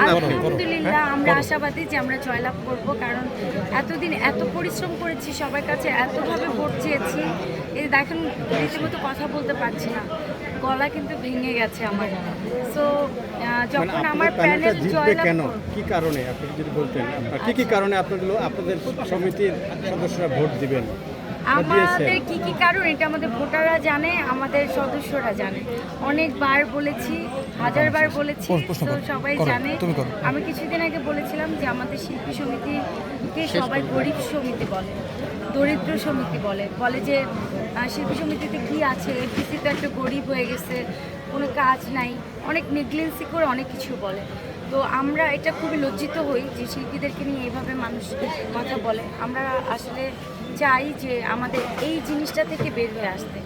আলহামদুলিল্লাহ আমরা আশাবাদী যে আমরা জয়লাভ করব, কারণ এতদিন এত পরিশ্রম করেছি, সবার কাছে এতভাবে ভোট চেয়েছি, এই দেখেন রীতিমতো কথা বলতে পারছি না, গলা কিন্তু ভেঙে গেছে আমার। সো যখন আমার প্যানেল জয়লাভ কি কারণে আপনি যদি বলতেন, কি কারণে আপনাদের সমিতির সদস্যরা ভোট দিবেন? আমাদের কি কারণ এটা আমাদের ভোটাররা জানে, আমাদের সদস্যরা জানে। অনেকবার বলেছি, হাজারবার বলেছি, তো সবাই জানে। আমি কিছুদিন আগে বলেছিলাম যে আমাদের শিল্পী সমিতিকে সবাই গরিব সমিতি বলে, দরিদ্র সমিতি বলে যে শিল্পী সমিতিতে কি আছে, এফডিসি তো একটা গরিব হয়ে গেছে, কোনো কাজ নাই, অনেক নেগলেন্সি করে অনেক কিছু বলে। তো আমরা এটা খুবই লজ্জিত হই যে শিল্পীদেরকে নিয়ে এইভাবে মানুষ কথা বলে। আমরা আসলে চাই যে আমাদের এই জিনিসটা থেকে বের হয়ে আসতে,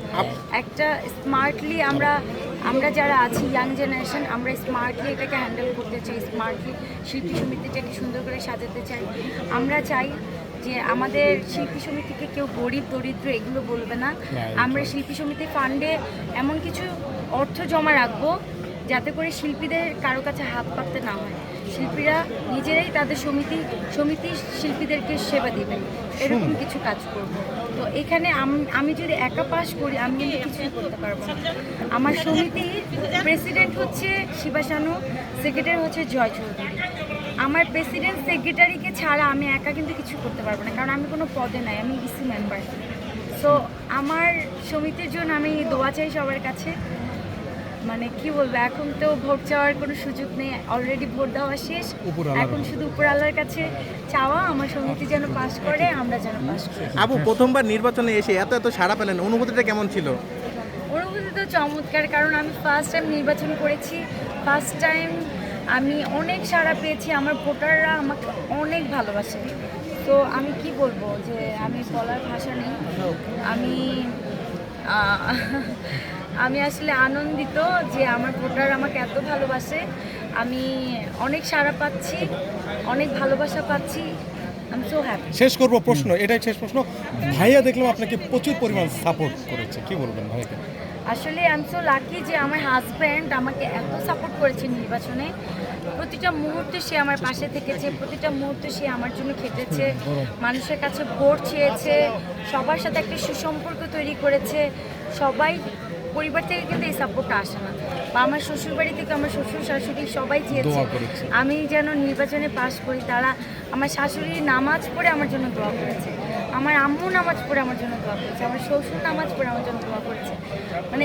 একটা স্মার্টলি আমরা যারা আছি ইয়াং জেনারেশন, আমরা স্মার্টলি এটাকে হ্যান্ডেল করতে চাই, স্মার্টলি শিল্পী সমিতিটাকে সুন্দর করে সাজাতে চাই। আমরা চাই যে আমাদের শিল্পী সমিতিকে কেউ গরিব দরিদ্র এগুলো বলবে না। আমরা শিল্পী সমিতি ফান্ডে এমন কিছু অর্থ জমা রাখবো যাতে করে শিল্পীদের কারো কাছে হাত পাততে না হয়, শিল্পীরা নিজেরাই তাদের সমিতি শিল্পীদেরকে সেবা দিবে, এরকম কিছু কাজ করব। তো এখানে আমি যদি একা পাস করি আমি কিন্তু কিছুই করতে পারবো না। আমার সমিতির প্রেসিডেন্ট হচ্ছে শিবা শানু, সেক্রেটারি হচ্ছে জয় চৌধুরী। আমার প্রেসিডেন্ট সেক্রেটারিকে ছাড়া আমি একা কিন্তু কিছু করতে পারবো না, কারণ আমি কোনো পদে নাই, আমি ইসি মেম্বার। সো আমার সমিতির জন্য আমি দোয়া চাই সবার কাছে। মানে কি বলবো, এখন তো ভোট চাওয়ার কোনো সুযোগ নেই, অলরেডি ভোট দেওয়া শেষ, এখন শুধু উপরআল্লাহর কাছে চাওয়া আমার সমিতি যেন পাস করে, আমরা যেন পাস করি। আপু, প্রথমবার নির্বাচনে এসে এত সাড়া পেলেন, অনুভূতিটা কেমন ছিল? অনুভূতি তো চমৎকার, কারণ আমি ফার্স্ট টাইম নির্বাচন করেছি, ফার্স্ট টাইম আমি অনেক সাড়া পেয়েছি, আমার ভোটাররা আমাকে অনেক ভালোবাসে। তো আমি কি বলবো, যে আমি বলার ভাষা নেই। আমি আসলে আনন্দিত যে আমার ভোটার আমাকে এত ভালোবাসে, আমি অনেক সাড়া পাচ্ছি, অনেক ভালোবাসা পাচ্ছি। আমি সো হ্যাপি। শেষ করবো প্রশ্ন, এটাই শেষ প্রশ্ন। ভাইয়া দেখলাম আপনাকে প্রচুর পরিমাণ সাপোর্ট করেছে, কি বলবেন ভাইকে? আসলে আমি সো লাকি যে আমার হাজব্যান্ড আমাকে এত সাপোর্ট করেছে নির্বাচনে। প্রতিটা মুহূর্তে সে আমার পাশে থেকেছে, প্রতিটা মুহূর্তে সে আমার জন্য খেটেছে, মানুষের কাছে ভোট চেয়েছে, সবার সাথে একটা সুসম্পর্ক তৈরি করেছে। সবাই পরিবার থেকে কিন্তু এই সাপোর্টটা আসে না, বা আমার শ্বশুরবাড়ি থেকে আমার শ্বশুর শাশুড়ি সবাই চেয়েছে আমি যেন নির্বাচনে পাশ করি। তারা আমার শাশুড়ি নামাজ পড়ে আমার জন্য দোয়া করেছে, আমার আম্মু নামাজ পড়ে আমার জন্য দোয়া করেছে, আমার শ্বশুর নামাজ পড়ে আমার জন্য দোয়া করেছে। মানে